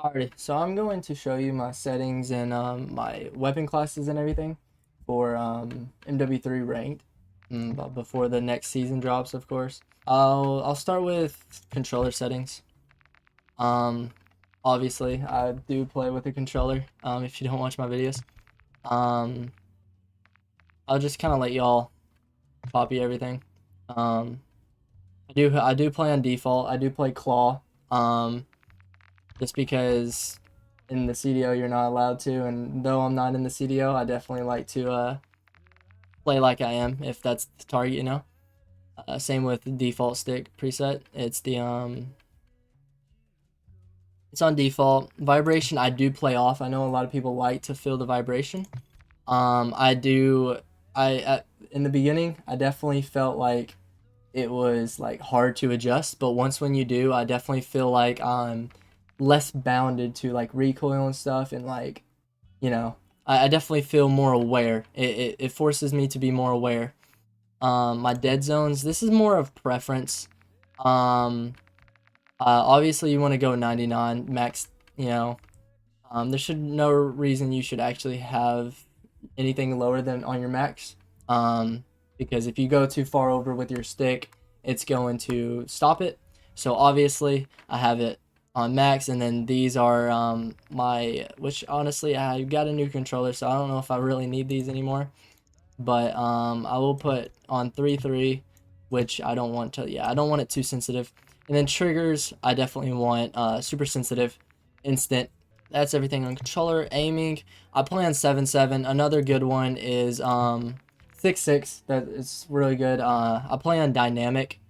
Alrighty, so I'm going to show you my settings and my weapon classes and everything for MW3 ranked, but before the next season drops, of course. I'll start with controller settings. Um, Obviously, I do play with a controller. If you don't watch my videos, um, I'll just kind of let y'all copy everything. Um, I do play on default. I do play claw. Just because in the CDO you're not allowed to, and though I'm not in the CDO, I definitely like to play like I am if that's the target, you know. Same with the default stick preset. It's on default. Vibration I do play off. I know a lot of people like to feel the vibration. I do. In the beginning I definitely felt like it was like hard to adjust, but once when you do, I definitely feel like I'm less bounded to like recoil and stuff, and like, you know, I definitely feel more aware. It forces me to be more aware. My dead zones, this is more of preference. Obviously you want to go 99 max, you know. There should no reason you should actually have anything lower than on your max. Because if you go too far over with your stick, it's going to stop it. So obviously I have it on max, and then these are which honestly I got a new controller, so I don't know if I really need these anymore. But I will put on 3-3, which I don't want to. Yeah, I don't want it too sensitive. And then triggers, I definitely want super sensitive, instant. That's everything on controller. Aiming, I play on 7-7. Another good one is 6-6. That is really good. I play on dynamic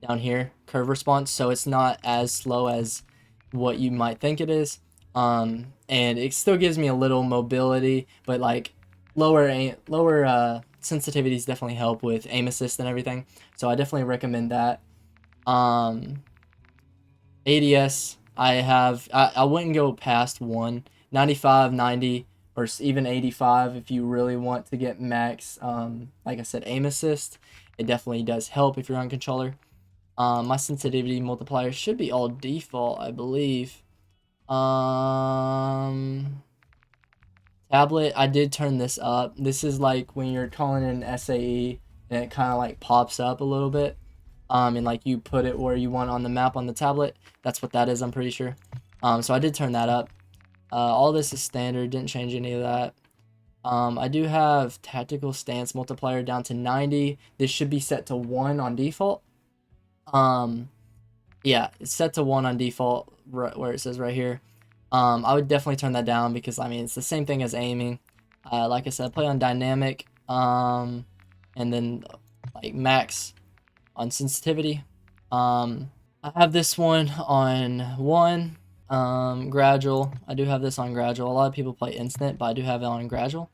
down here, curve response, so it's not as slow as what you might think it is. And it still gives me a little mobility, but like lower sensitivities definitely help with aim assist and everything. So I definitely recommend that. Um, ADS, I wouldn't go past 95, 90, or even 85 if you really want to get max. Like I said, aim assist, it definitely does help if you're on controller. My sensitivity multiplier should be all default, I believe. Tablet, I did turn this up. This is like when you're calling in SAE and it kind of like pops up a little bit. And like you put it where you want on the map on the tablet. That's what that is, I'm pretty sure. So I did turn that up. All this is standard, didn't change any of that. I do have tactical stance multiplier down to 90. This should be set to 1 on default. Yeah, it's set to 1 on default, right where it says right here. I would definitely turn that down because I mean it's the same thing as aiming. Like I said, play on dynamic, and then like max on sensitivity. I have this one on 1. Gradual. I do have this on gradual. A lot of people play instant, but I do have it on gradual.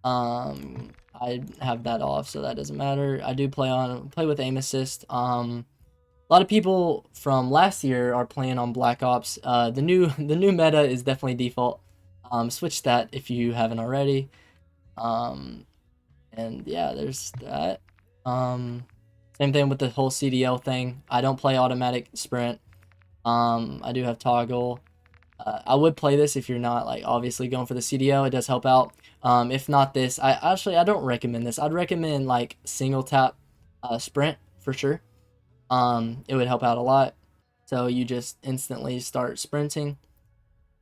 I have that off, so that doesn't matter. I do play with aim assist. A lot of people from last year are playing on Black Ops. The new meta is definitely default. Switch that if you haven't already. And yeah, there's that. Same thing with the whole CDL thing. I don't play automatic sprint. I do have toggle. I would play this if you're not like obviously going for the CDL. It does help out. If not this, I don't recommend this. I'd recommend like single tap sprint for sure. It would help out a lot. So you just instantly start sprinting.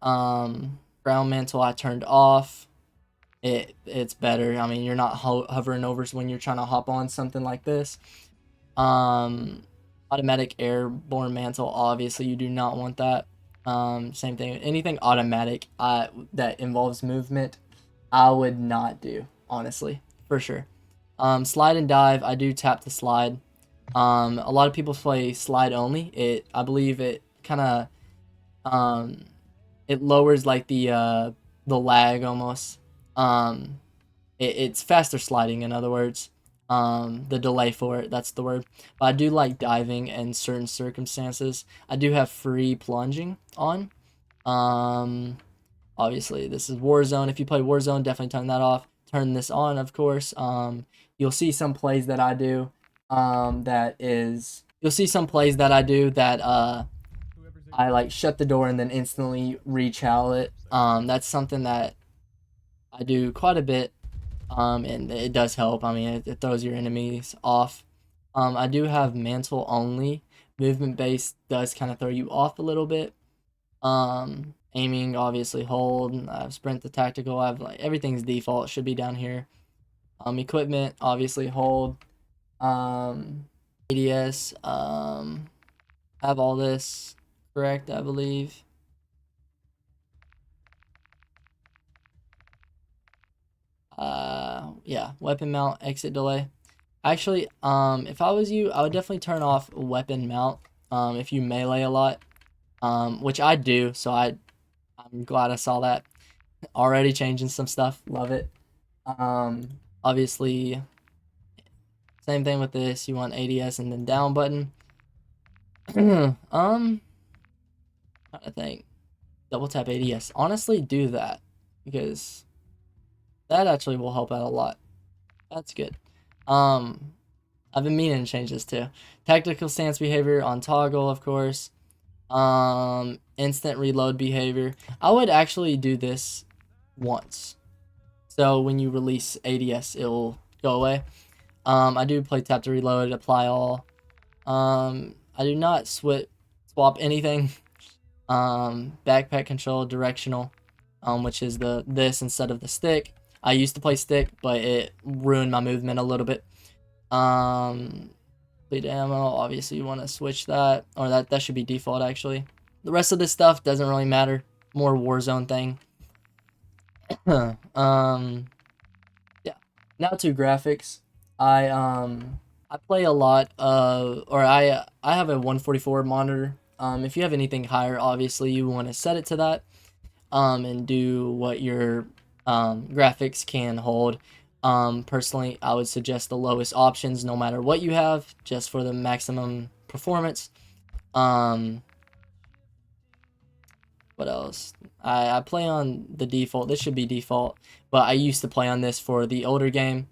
Ground mantle I turned off. It's better. I mean, you're not hovering over when you're trying to hop on something like this. Automatic airborne mantle, obviously you do not want that. Same thing. Anything automatic that involves movement, I would not do, honestly, for sure. Slide and dive, I do tap the slide. A lot of people play slide only. I believe it kind of it lowers like the lag almost. It's faster sliding, in other words. The delay for it, that's the word. But I do like diving in certain circumstances. I do have free plunging on. Obviously this is Warzone. If you play Warzone, definitely turn that off. Turn this on, of course. You'll see some plays that I do. You'll see some plays that I do that I like shut the door and then instantly rechow it. That's something that I do quite a bit, and it does help. I mean, it throws your enemies off. I do have mantle only. Movement base does kind of throw you off a little bit. Aiming obviously hold. I have sprint the tactical. I have like everything's default. Should be down here. Equipment obviously hold. ADS. Have all this correct, I believe. Yeah, weapon mount, exit delay. Actually, if I was you, I would definitely turn off weapon mount. If you melee a lot, which I do, so I'm glad I saw that. Already changing some stuff, love it. Obviously, same thing with this. You want ADS and then down button. I think double tap ADS. Honestly, do that because that actually will help out a lot. That's good. I've been meaning to change this too. Tactical stance behavior on toggle, of course. Instant reload behavior. I would actually do this once. So when you release ADS, it'll go away. I do play tap to reload, apply all. I do not swap anything. Backpack control, directional, which is this instead of the stick. I used to play stick, but it ruined my movement a little bit. Bleed ammo, obviously you want to switch that, or that should be default actually. The rest of this stuff doesn't really matter. More Warzone thing. Yeah. Now to graphics. I play a lot of, or I have a 144 monitor. If you have anything higher, obviously you want to set it to that. And do what your graphics can hold. Personally, I would suggest the lowest options no matter what you have, just for the maximum performance. What else? I play on the default. This should be default, but I used to play on this for the older game.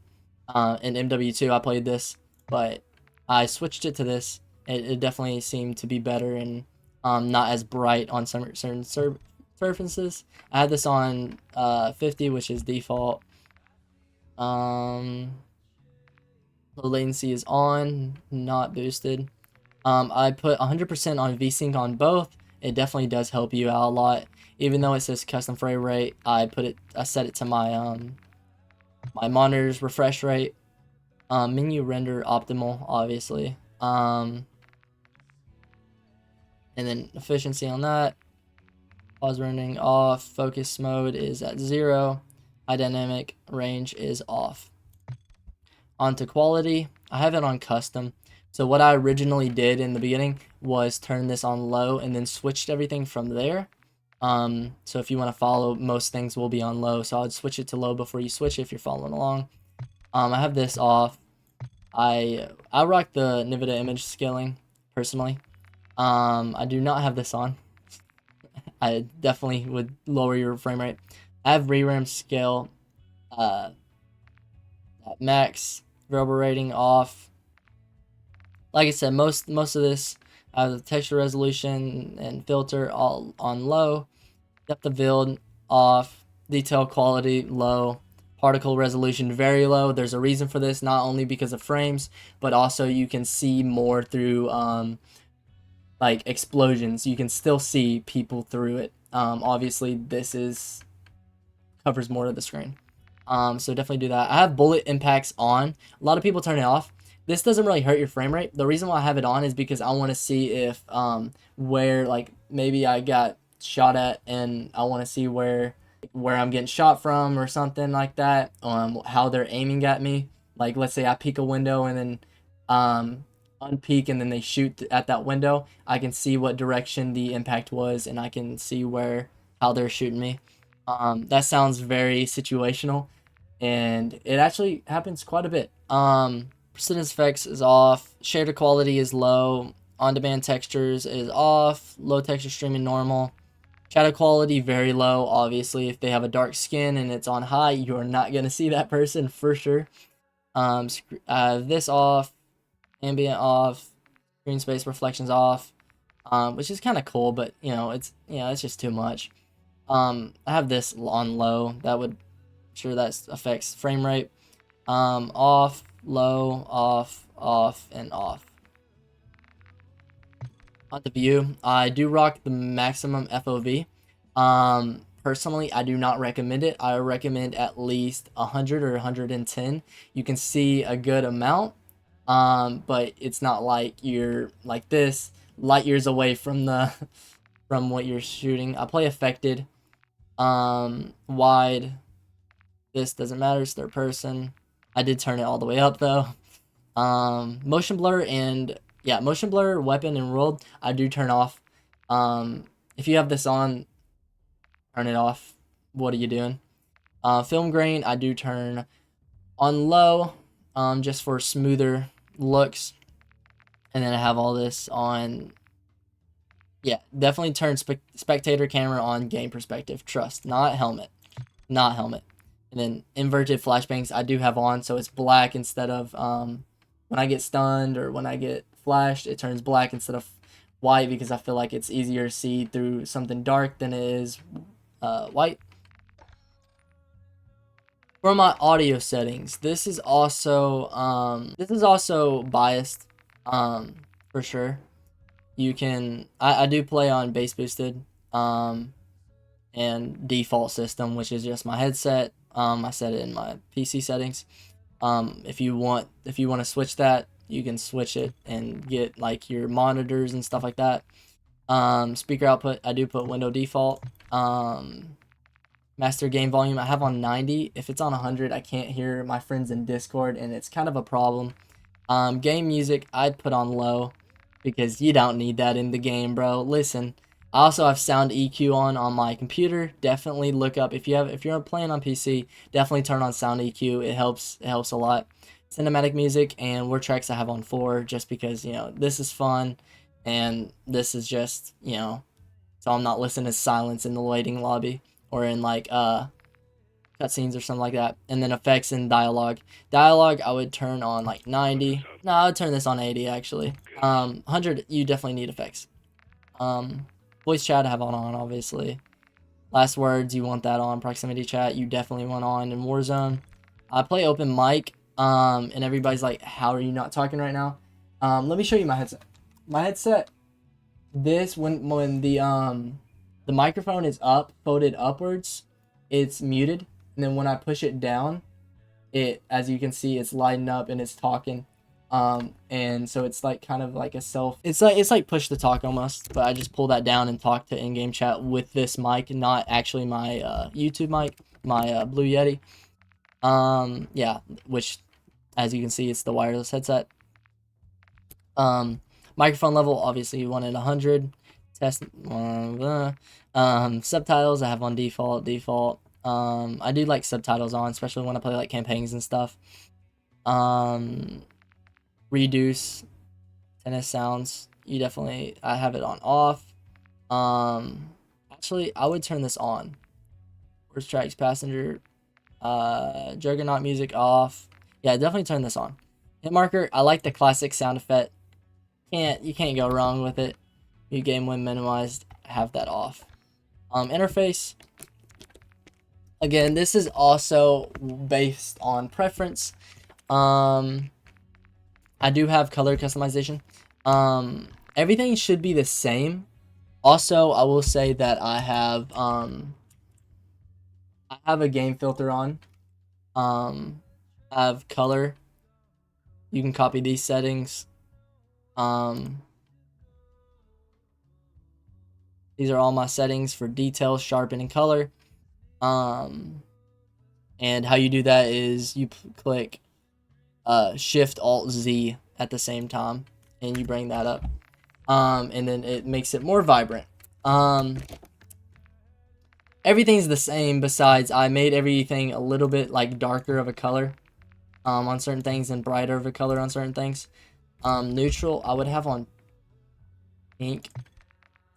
In MW2, I played this, but I switched it to this. It definitely seemed to be better and not as bright on some certain surfaces. I had this on 50, which is default. Low latency is on, not boosted. I put 100% on VSync on both. It definitely does help you out a lot. Even though it says custom frame rate, I set it to my my monitor's refresh rate. Menu render optimal, obviously. And then efficiency on that. Pause rendering off. Focus mode is at 0. High dynamic range is off. Onto quality. I have it on custom. So what I originally did in the beginning was turn this on low and then switched everything from there. So if you want to follow, most things will be on low. So I would switch it to low before you switch it if you're following along. I have this off. I rock the NVIDIA image scaling personally. I do not have this on. I definitely would lower your frame rate. I have ReRAM scale at max, variable rating off. Like I said, most of this, the texture resolution and filter all on low, depth of field off, detail quality low, particle resolution very low. There's a reason for this, not only because of frames, but also you can see more through like explosions. You can still see people through it. Obviously this covers more of the screen. So definitely do that. I have bullet impacts on. A lot of people turn it off. This doesn't really hurt your frame rate. The reason why I have it on is because I want to see if where, like, maybe I got shot at and I want to see where I'm getting shot from or something like that. How they're aiming at me. Like, let's say I peek a window and then unpeek and then they shoot at that window. I can see what direction the impact was and I can see how they're shooting me. That sounds very situational, and it actually happens quite a bit. Precedence effects is off. Shader quality is low. On-demand textures is off. Low texture streaming normal. Shadow quality very low. Obviously, if they have a dark skin and it's on high, you are not gonna see that person for sure. This off. Ambient off. Screen space reflections off. which is kind of cool, but it's just too much. I have this on low. That would sure that affects frame rate. Off, low, off, off, and off. On the view, I do rock the maximum FOV. Personally, I do not recommend it. I recommend at least 100 or 110. You can see a good amount, but it's not like you're like this light years away from the from what you're shooting. I play affected, wide. This doesn't matter. It's third person. I did turn it all the way up though. Motion blur and yeah, motion blur, weapon, and world I do turn off. If you have this on, turn it off. What are you doing? Film grain I do turn on low, just for smoother looks. And then I have all this on. Yeah, definitely turn spectator camera on game perspective. Trust, not helmet, not helmet. And then inverted flashbangs I do have on, so it's black instead of when I get stunned or when I get flashed, it turns black instead of white because I feel like it's easier to see through something dark than it is white. For my audio settings, this is also biased, for sure. You can I do play on bass boosted, and default system, which is just my headset. I set it in my PC settings. If you want to switch that, you can switch it and get like your monitors and stuff like that. Speaker output, I do put window default. Master gain volume, I have on 90. If it's on 100, I can't hear my friends in Discord, and it's kind of a problem. Game music, I'd put on low because you don't need that in the game, bro. Listen, I also have sound EQ on my computer. Definitely look up if you're playing on PC, definitely turn on sound EQ. It helps a lot. Cinematic music and word tracks I have on 4 just because, this is fun and this is just, so I'm not listening to silence in the waiting lobby or in like cutscenes or something like that. And then effects and dialogue. Dialogue I would turn on like 90. No, I would turn this on 80 actually. 100 you definitely need effects. Voice chat I have on obviously. Last words you want that on. Proximity chat you definitely want on in Warzone. I play open mic. And everybody's like, how are you not talking right now? Let me show you my headset. My headset, this when the microphone is up, folded upwards, it's muted. And then when I push it down, it, as you can see, it's lighting up and it's talking. And so it's like kind of like it's like push to talk almost, but I just pull that down and talk to in-game chat with this mic, not actually my YouTube mic, my Blue Yeti. Yeah, which as you can see, it's the wireless headset. Microphone level, obviously you want it 100. Test, subtitles I have on default. I do like subtitles on, especially when I play like campaigns and stuff. Reduce tennis sounds, I have it on off. Actually I would turn this on. Worst tracks, passenger, Juggernaut music off. Yeah, definitely turn this on. Hit marker, I like the classic sound effect. You can't go wrong with it. New game when minimized, have that off. Interface. Again, this is also based on preference. I do have color customization. Everything should be the same. Also, I will say that I have a game filter on. I have color. You can copy these settings. These are all my settings for detail, sharpen, and color. And how you do that is you click Shift Alt Z at the same time, and you bring that up. And then it makes it more vibrant. Everything's the same besides I made everything a little bit like darker of a color on certain things and brighter of a color on certain things. Neutral I would have on pink,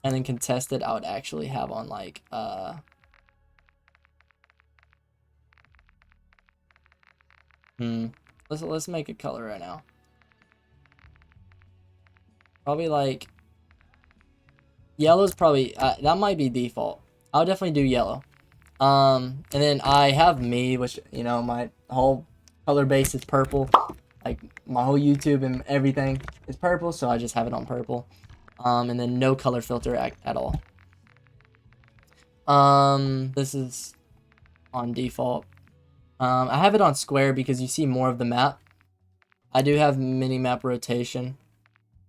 and then contested I would actually have on like let's make a color right now. Probably like Yellow's probably, that might be default. I'll definitely do yellow. And then I have me, which, you know, my whole color base is purple. Like, my whole YouTube and everything is purple, so I just have it on purple. And then no color filter at all. This is on default. I have it on square because you see more of the map. I do have mini-map rotation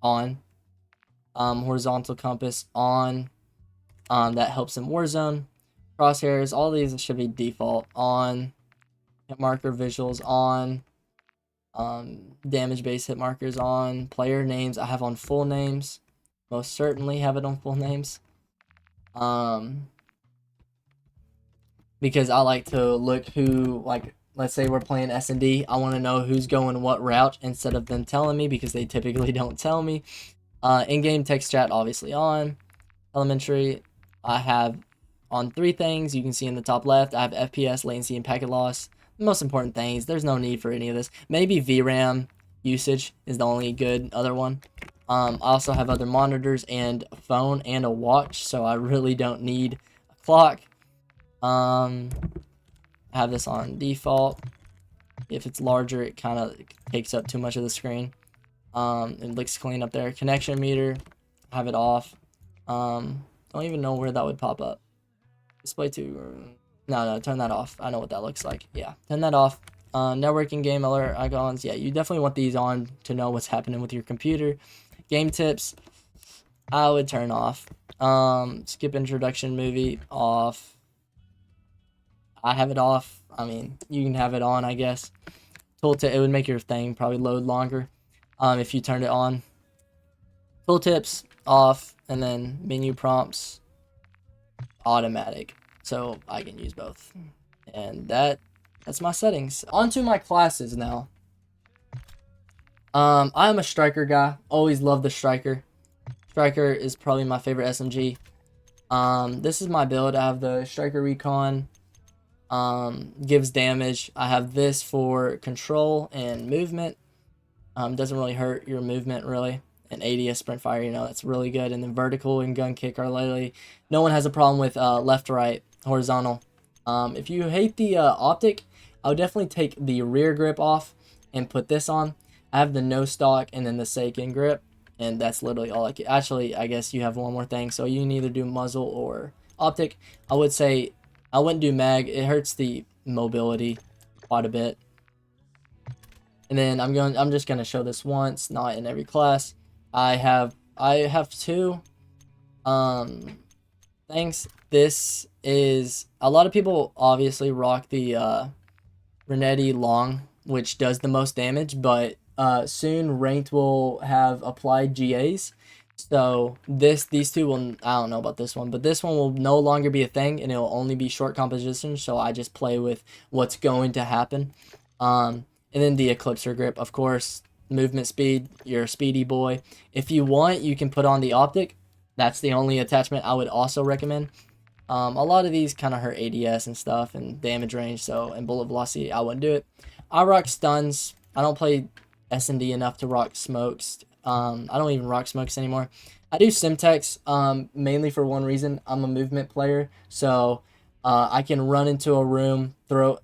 on. Horizontal compass on. That helps in Warzone. Crosshairs, all these should be default on. Hit marker visuals on. Damage based hit markers on. Player names I have on full names. Most certainly have it on full names. Because I like to look who, like, let's say we're playing S&D. I want to know who's going what route instead of them telling me, because they typically don't tell me. In-game text chat obviously on. Elementary, I have on 3 things. You can see in the top left, I have FPS, latency, and packet loss. The most important things. There's no need for any of this. Maybe VRAM usage is the only good other one. I also have other monitors and a phone and a watch, so I really don't need a clock. I have this on default. If it's larger, it kind of takes up too much of the screen. It looks clean up there. Connection meter, have it off. Don't even know where that would pop up. Display to, no, turn that off. I know what that looks like. Yeah, turn that off. Networking game alert icons. Yeah, you definitely want these on to know what's happening with your computer. Game tips, I would turn off. Skip introduction movie, off. I have it off. I mean, you can have it on, I guess. Tooltip, it would make your thing probably load longer if you turned it on. Tooltips, off. And then menu prompts, automatic. So I can use both. And that's my settings. On to my classes now. I'm a striker guy. Always love the striker. Striker is probably my favorite SMG. This is my build. I have the striker recon. Gives damage. I have this for control and movement. Doesn't really hurt your movement really. And ADS sprint fire, you know, that's really good. And then vertical and gun kick are literally, no one has a problem with left to right, horizontal. If you hate the optic, I would definitely take the rear grip off and put this on. I have the no stock and then the Seiken grip, and that's literally all I can. Actually, I guess you have one more thing, so you can either do muzzle or optic. I would say I wouldn't do mag. It hurts the mobility quite a bit. And then I'm just gonna show this once, not in every class. I have 2 things. This is, a lot of people obviously rock the Renetti long, which does the most damage, but soon ranked will have applied GAs. So these two will, I don't know about this one, but this one will no longer be a thing, and it will only be short composition. So I just play with what's going to happen. And then the Eclipser grip, of course, movement speed, you're a speedy boy. If you want, you can put on the optic. That's the only attachment I would also recommend. A lot of these kind of hurt ADS and stuff and damage range, so, and bullet velocity, I wouldn't do it. I rock stuns. I don't play S&D enough to rock smokes. I don't even rock smokes anymore. I do Simtex mainly for one reason. I'm a movement player, so I can run into a room,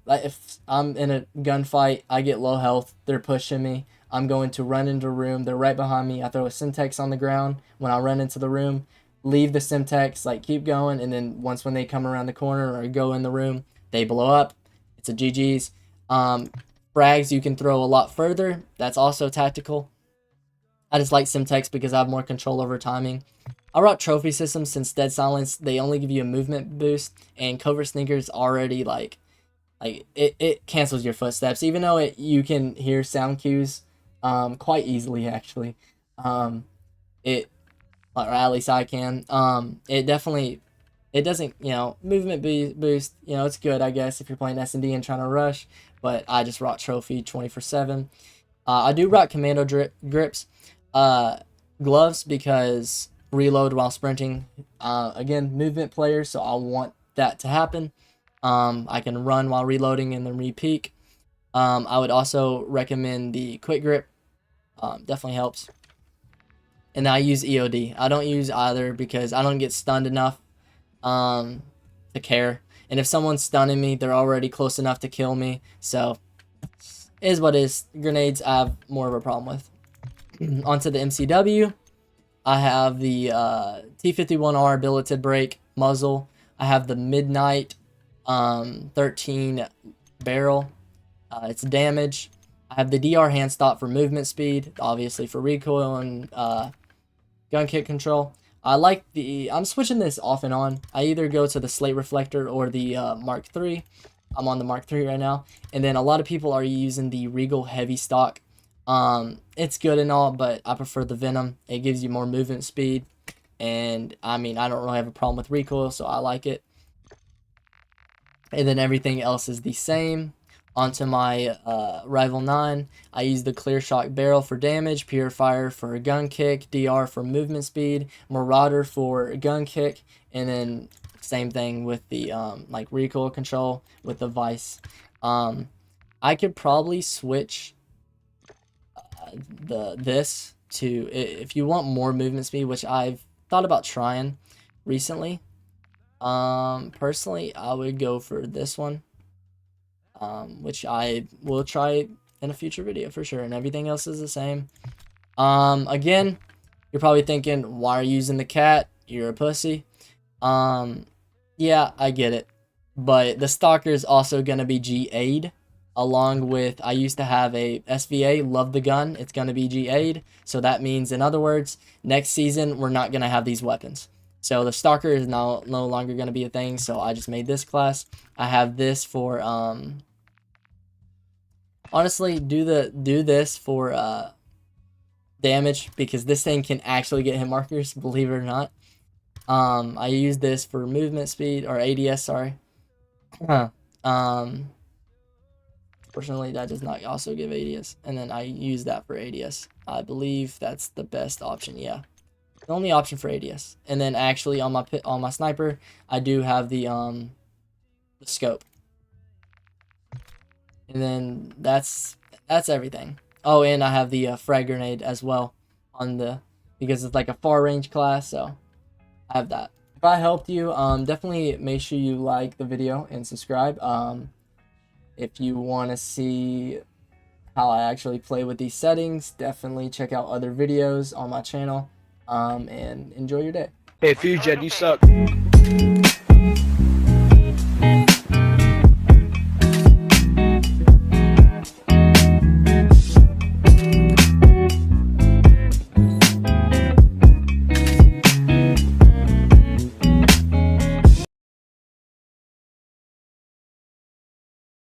if I'm in a gunfight, I get low health, they're pushing me, I'm going to run into a room, they're right behind me, I throw a Simtex on the ground when I run into the room, leave the Simtex, like keep going, and then once when they come around the corner or go in the room, they blow up. It's a GG's. Frags you can throw a lot further. That's also tactical. I just like Simtex because I have more control over timing. I rock trophy systems since Dead Silence, they only give you a movement boost, and Covert Sneakers already like it cancels your footsteps, even though you can hear sound cues quite easily actually. It, or at least I can. It definitely, it doesn't, you know, movement boost, you know, it's good, I guess, if you're playing S&D and trying to rush, but I just rock trophy 24/7. I do rock commando grips, gloves, because reload while sprinting. Again, movement player, so I want that to happen. I can run while reloading and then re-peek. I would also recommend the quick grip. Definitely helps. and I use EOD. I don't use either because I don't get stunned enough to care. And if someone's stunning me, they're already close enough to kill me. So, it is what it is. Grenades I have more of a problem with. Onto the MCW. I have the T51R billeted break muzzle. I have the Midnight 13 barrel. It's damage. I have the DR hand stop for movement speed, obviously for recoil and gun kick control. I'm switching this off and on. I either go to the slate reflector or the Mark III. I'm on the Mark III right now. And then a lot of people are using the Regal heavy stock. It's good and all, but I prefer the Venom. It gives you more movement speed. And I mean, I don't really have a problem with recoil, so I like it. And then everything else is the same. Onto my Rival 9, I use the Clear Shock Barrel for damage, Purifier for gun kick, DR for movement speed, Marauder for gun kick, and then same thing with the like recoil control with the Vice. I could probably switch this to, if you want more movement speed, which I've thought about trying recently. Personally, I would go for this one. Which I will try in a future video for sure, and everything else is the same. Again, you're probably thinking, why are you using the cat? You're a pussy. Yeah, I get it, but the stalker is also gonna be GA'd, along with, I used to have a SVA, love the gun, it's gonna be GA'd, so that means, in other words, next season, we're not gonna have these weapons. So the stalker is no longer gonna be a thing, so I just made this class. I have this for, honestly, do this for damage, because this thing can actually get hit markers, believe it or not. I use this for movement speed, or ADS, sorry. Fortunately, that does not also give ADS, and then I use that for ADS. I believe that's the best option, yeah. The only option for ADS. And then actually on my sniper, I do have the scope. And then that's everything. Oh, and I have the frag grenade as well because it's like a far range class, so I have that. If I helped you, definitely make sure you like the video and subscribe. If you want to see how I actually play with these settings, definitely check out other videos on my channel. And enjoy your day. Hey, Fugen, you suck.